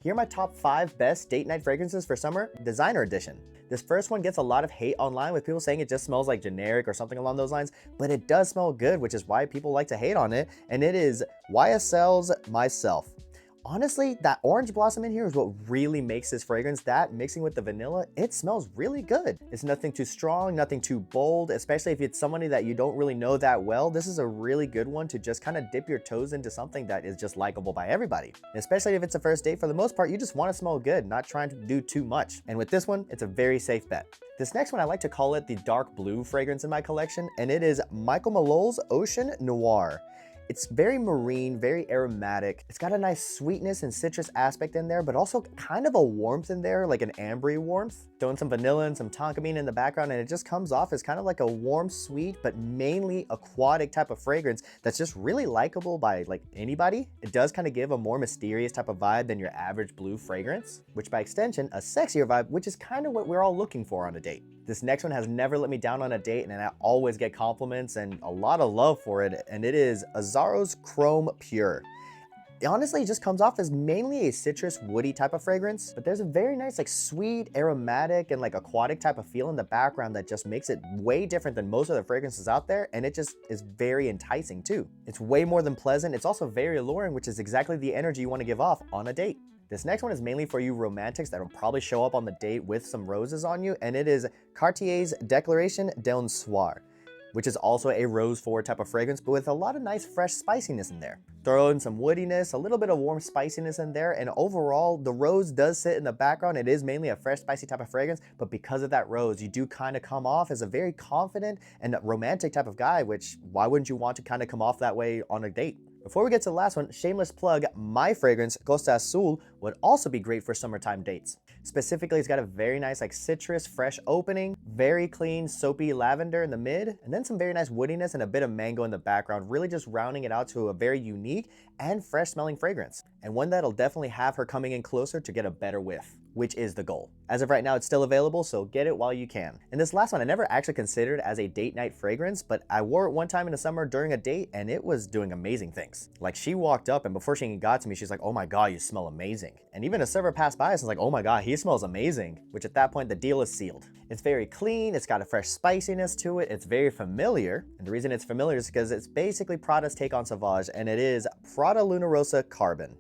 Here are my top 5 best date night fragrances for summer, designer edition. This first one gets a lot of hate online with people saying it just smells like generic or something along those lines, but it does smell good, which is why people like to hate on it, and it is YSL's Myself. Honestly, that orange blossom in here is what really makes this fragrance. That mixing with the vanilla, it smells really good. It's nothing too strong, nothing too bold, especially if it's somebody that you don't really know that well. This is a really good one to just kind of dip your toes into something that is just likable by everybody. And especially if it's a first date, for the most part, you just want to smell good, not trying to do too much. And with this one, it's a very safe bet. This next one, I like to call it the dark blue fragrance in my collection, and it is Michael Malol's Ocean Noir. It's very marine, very aromatic. It's got a nice sweetness and citrus aspect in there, but also kind of a warmth in there, like an ambery warmth. Throwing some vanilla and some tonka bean in the background, and it just comes off as kind of like a warm, sweet, but mainly aquatic type of fragrance that's just really likable by like anybody. It does kind of give a more mysterious type of vibe than your average blue fragrance, which by extension, a sexier vibe, which is kind of what we're all looking for on a date. This next one has never let me down on a date, and I always get compliments and a lot of love for it, and it is Azzaro's Chrome Pure. It honestly just comes off as mainly a citrus woody type of fragrance, but there's a very nice like sweet, aromatic, and like aquatic type of feel in the background that just makes it way different than most of the fragrances out there, and it just is very enticing too. It's way more than pleasant, it's also very alluring, which is exactly the energy you want to give off on a date. This next one is mainly for you romantics that will probably show up on the date with some roses on you, and it is Cartier's Declaration d'un Soir, which is also a rose forward type of fragrance, but with a lot of nice fresh spiciness in there. Throw in some woodiness, a little bit of warm spiciness in there, and overall, the rose does sit in the background. It is mainly a fresh, spicy type of fragrance, but because of that rose, you do kind of come off as a very confident and romantic type of guy, which why wouldn't you want to kind of come off that way on a date? Before we get to the last one, shameless plug, my fragrance, Costa Azul, would also be great for summertime dates. Specifically, it's got a very nice like citrus, fresh opening, very clean, soapy lavender in the mid, and then some very nice woodiness and a bit of mango in the background, really just rounding it out to a very unique and fresh smelling fragrance. And one that'll definitely have her coming in closer to get a better whiff, which is the goal. As of right now, it's still available, so get it while you can. And this last one, I never actually considered as a date night fragrance, but I wore it one time in the summer during a date, and it was doing amazing things. Like she walked up, and before she even got to me, she's like, "Oh my God, you smell amazing." And even a server passed by us and was like, "Oh my God, he smells amazing," which at that point, the deal is sealed. It's very clean, it's got a fresh spiciness to it, it's very familiar, and the reason it's familiar is because it's basically Prada's take on Sauvage, and it is Prada Luna Rossa Carbon.